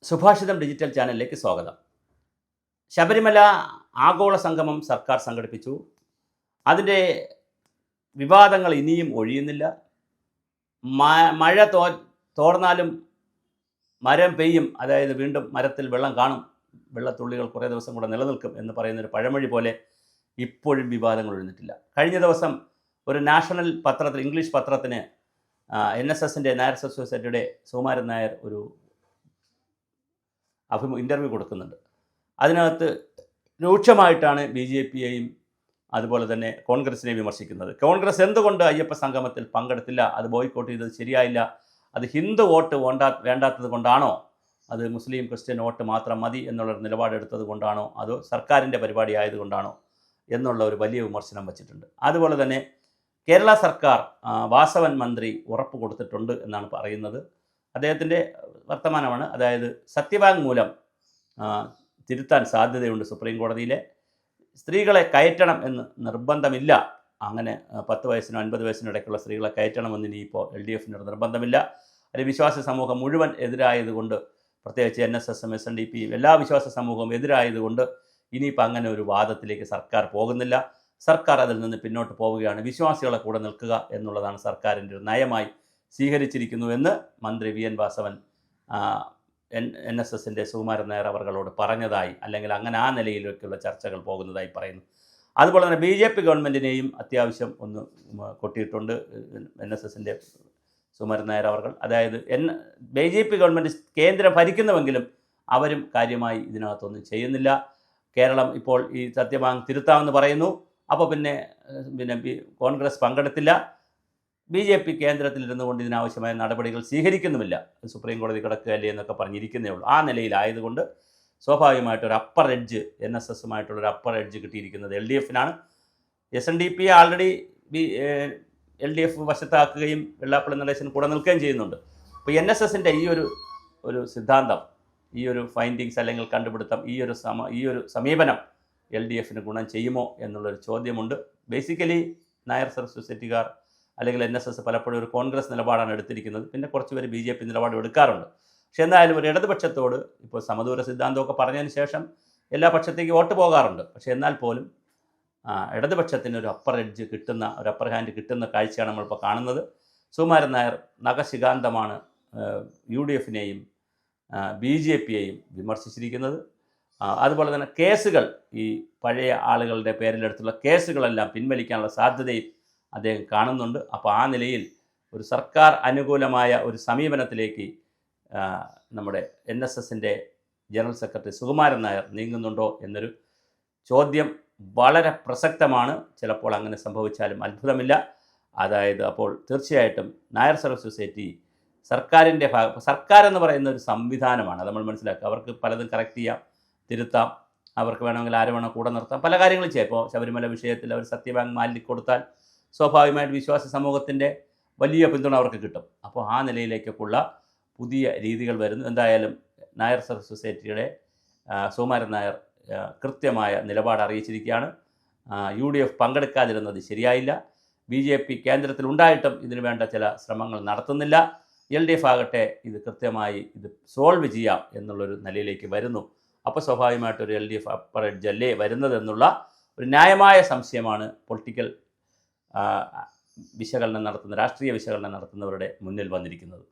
സുഭാഷിതം digital ചാനലിലേക്ക് സ്വാഗതം. ശബരിമല ആഗോള സംഗമം സർക്കാർ സംഘടിപ്പിച്ചു. അതിൻ്റെ വിവാദങ്ങൾ ഇനിയും ഒഴിയുന്നില്ല. മഴ തോർന്നാലും മരം പെയ്യും, അതായത് വീണ്ടും മരത്തിൽ വെള്ളം കാണും, വെള്ളത്തുള്ളികൾ കുറേ ദിവസം കൂടെ നിലനിൽക്കും എന്ന് പറയുന്നൊരു പഴമൊഴി പോലെ ഇപ്പോഴും വിവാദങ്ങൾ ഒഴിഞ്ഞിട്ടില്ല. കഴിഞ്ഞ ദിവസം ഒരു നാഷണൽ പത്രത്തിൽ, ഇംഗ്ലീഷ് പത്രത്തിന് NSSൻ്റെ നായർ സൊസൈറ്റിയുടെ സുകുമാരൻ നായർ ഒരു ഇൻ്റർവ്യൂ കൊടുക്കുന്നുണ്ട്. അതിനകത്ത് രൂക്ഷമായിട്ടാണ് BJPയെയും അതുപോലെ തന്നെ കോൺഗ്രസിനെ വിമർശിക്കുന്നത്. കോൺഗ്രസ് എന്തുകൊണ്ട് അയ്യപ്പ സംഗമത്തിൽ പങ്കെടുത്തില്ല, അത് ബോയ്ക്കോട്ട് ചെയ്തത് ശരിയായില്ല, അത് ഹിന്ദു വോട്ട് വേണ്ടാത്തത് കൊണ്ടാണോ, അത് മുസ്ലിം ക്രിസ്ത്യൻ വോട്ട് മാത്രം മതി എന്നുള്ളൊരു നിലപാടെടുത്തത് കൊണ്ടാണോ, അതോ സർക്കാരിൻ്റെ പരിപാടി ആയതുകൊണ്ടാണോ എന്നുള്ള ഒരു വലിയ വിമർശനം വച്ചിട്ടുണ്ട്. അതുപോലെ തന്നെ കേരള സർക്കാർ വാസവൻ മന്ത്രി ഉറപ്പ് കൊടുത്തിട്ടുണ്ട് എന്നാണ് പറയുന്നത്. അദ്ദേഹത്തിൻ്റെ വർത്തമാനമാണ്. അതായത് സത്യവാങ്മൂലം തിരുത്താൻ സാധ്യതയുണ്ട് സുപ്രീം കോടതിയിലെ. സ്ത്രീകളെ കയറ്റണം എന്ന് നിർബന്ധമില്ല. അങ്ങനെ 10 വയസ്സിനും 50 വയസ്സിനും ഇടയ്ക്കുള്ള സ്ത്രീകളെ കയറ്റണമെന്ന് ഇനിയിപ്പോൾ LDFിനൊരു നിർബന്ധമില്ല. അല്ലെങ്കിൽ വിശ്വാസ സമൂഹം മുഴുവൻ എതിരായതുകൊണ്ട്, പ്രത്യേകിച്ച് NSSും SNDPയും എല്ലാ വിശ്വാസ സമൂഹവും എതിരായതുകൊണ്ട് ഇനിയിപ്പോൾ അങ്ങനെ ഒരു വാദത്തിലേക്ക് സർക്കാർ പോകുന്നില്ല. സർക്കാർ അതിൽ നിന്ന് പിന്നോട്ട് പോവുകയാണ്. വിശ്വാസികളെ കൂടെ നിൽക്കുക എന്നുള്ളതാണ് സർക്കാരിൻ്റെ ഒരു നയമായി സ്വീകരിച്ചിരിക്കുന്നുവെന്ന് മന്ത്രി VN വാസവൻ NSSൻ്റെ സുകുമാരൻ നായർ അവർകളോട് പറഞ്ഞതായി, അല്ലെങ്കിൽ അങ്ങനെ ആ നിലയിലേക്കുള്ള ചർച്ചകൾ പോകുന്നതായി പറയുന്നു. അതുപോലെ തന്നെ BJP ഗവൺമെൻറ്റിനെയും അത്യാവശ്യം ഒന്ന് കൊട്ടിയിട്ടുണ്ട് NSSൻ്റെ സുകുമാരൻ നായർ അവർകൾ. അതായത് BJP ഗവൺമെൻറ് കേന്ദ്രം ഭരിക്കുന്നുവെങ്കിലും അവരും കാര്യമായി ഇതിനകത്തൊന്നും ചെയ്യുന്നില്ല. കേരളം ഇപ്പോൾ ഈ സത്യവാങ് തിരുത്താമെന്ന് പറയുന്നു. അപ്പോൾ പിന്നെ കോൺഗ്രസ് പങ്കെടുത്തില്ല. BJP കേന്ദ്രത്തിലിരുന്നു കൊണ്ട് ഇതിനാവശ്യമായ നടപടികൾ സ്വീകരിക്കുന്നുമില്ല. സുപ്രീം കോടതി കിടക്കുകയല്ലേ എന്നൊക്കെ പറഞ്ഞിരിക്കുന്നേ ഉള്ളൂ. ആ നിലയിലായതുകൊണ്ട് സ്വാഭാവികമായിട്ടൊരു അപ്പർ എഡ്ജ്, NSSുമായിട്ടുള്ളൊരു അപ്പർ എഡ്ജ് കിട്ടിയിരിക്കുന്നത് LDFിനാണ്. SNDP ആൾറെഡി LDF വശത്താക്കുകയും വെള്ളാപ്പള്ളി നടേശൻ കൂടെ നിൽക്കുകയും ചെയ്യുന്നുണ്ട്. അപ്പോൾ NSSൻ്റെ ഈ ഒരു സിദ്ധാന്തം, ഈ ഒരു ഫൈൻഡിങ്സ് അല്ലെങ്കിൽ കണ്ടുപിടുത്തം, ഈ ഒരു സമീപനം LDFിന് ഗുണം ചെയ്യുമോ എന്നുള്ളൊരു ചോദ്യമുണ്ട്. ബേസിക്കലി നായർ സൊസൈറ്റിക്കാർ അല്ലെങ്കിൽ NSS പലപ്പോഴും ഒരു കോൺഗ്രസ് നിലപാടാണ് എടുത്തിരിക്കുന്നത്. പിന്നെ കുറച്ച് പേര് BJP നിലപാട് എടുക്കാറുണ്ട്. പക്ഷേ എന്തായാലും ഒരു ഇടതുപക്ഷത്തോട് ഇപ്പോൾ സമദൂര സിദ്ധാന്തമൊക്കെ പറഞ്ഞതിന് ശേഷം എല്ലാ പക്ഷത്തേക്ക് വോട്ട് പോകാറുണ്ട്. പക്ഷേ എന്നാൽ പോലും ഇടതുപക്ഷത്തിന് ഒരു അപ്പർ എഡ്ജ് കിട്ടുന്ന, ഒരു അപ്പർ ഹാൻഡ് കിട്ടുന്ന കാഴ്ചയാണ് നമ്മളിപ്പോൾ കാണുന്നത്. സുകുമാരൻ നായർ നഖശികാന്തമാണ് UDFിനെയും BJPയെയും വിമർശിച്ചിരിക്കുന്നത്. അതുപോലെ തന്നെ കേസുകൾ, ഈ പഴയ ആളുകളുടെ പേരിലെടുത്തുള്ള കേസുകളെല്ലാം പിൻവലിക്കാനുള്ള സാധ്യതയും അദ്ദേഹം കാണുന്നുണ്ട്. അപ്പോൾ ആ നിലയിൽ ഒരു സർക്കാർ അനുകൂലമായ ഒരു സമീപനത്തിലേക്ക് നമ്മുടെ NSSൻ്റെ ജനറൽ സെക്രട്ടറി സുകുമാരൻ നായർ നീങ്ങുന്നുണ്ടോ എന്നൊരു ചോദ്യം വളരെ പ്രസക്തമാണ്. ചിലപ്പോൾ അങ്ങനെ സംഭവിച്ചാലും അത്ഭുതമില്ല. അതായത് അപ്പോൾ തീർച്ചയായിട്ടും നായർ സർവീസ് സൊസൈറ്റി സർക്കാരിൻ്റെ സർക്കാർ എന്ന് പറയുന്ന ഒരു സംവിധാനമാണ്, അത് നമ്മൾ മനസ്സിലാക്കുക. അവർക്ക് പലതും കറക്റ്റ് ചെയ്യാം, തിരുത്താം, അവർക്ക് വേണമെങ്കിൽ ആരെ വേണം കൂടെ നിർത്താം, പല കാര്യങ്ങളും ചെയ്യാം. ഇപ്പോൾ ശബരിമല വിഷയത്തിൽ അവർ സത്യവാങ് മാലിന്യം കൊടുത്താൽ സ്വാഭാവികമായിട്ട് വിശ്വാസ സമൂഹത്തിൻ്റെ വലിയ പിന്തുണ അവർക്ക് കിട്ടും. അപ്പോൾ ആ നിലയിലേക്കൊക്കെയുള്ള പുതിയ രീതികൾ വരുന്നു. എന്തായാലും നായർ സർവീസ് സൊസൈറ്റിയുടെ സുകുമാരൻ നായർ കൃത്യമായ നിലപാട് അറിയിച്ചിരിക്കുകയാണ്. UDF പങ്കെടുക്കാതിരുന്നത് ശരിയായില്ല. BJP കേന്ദ്രത്തിൽ ഉണ്ടായിട്ടും ഇതിനു വേണ്ട ചില ശ്രമങ്ങൾ നടത്തുന്നില്ല. LDF ആകട്ടെ ഇത് കൃത്യമായി ഇത് സോൾവ് ചെയ്യാം എന്നുള്ളൊരു നിലയിലേക്ക് വരുന്നു. അപ്പോൾ സ്വാഭാവികമായിട്ടൊരു LDF അപ്പർ എഡ്ജ് അല്ലേ വരുന്നതെന്നുള്ള ഒരു ന്യായമായ സംശയമാണ് പൊളിറ്റിക്കൽ വിശകലനം നടത്തുന്ന, രാഷ്ട്രീയ വിശകലനം നടത്തുന്നവരുടെ മുന്നിൽ വന്നിരിക്കുന്നത്.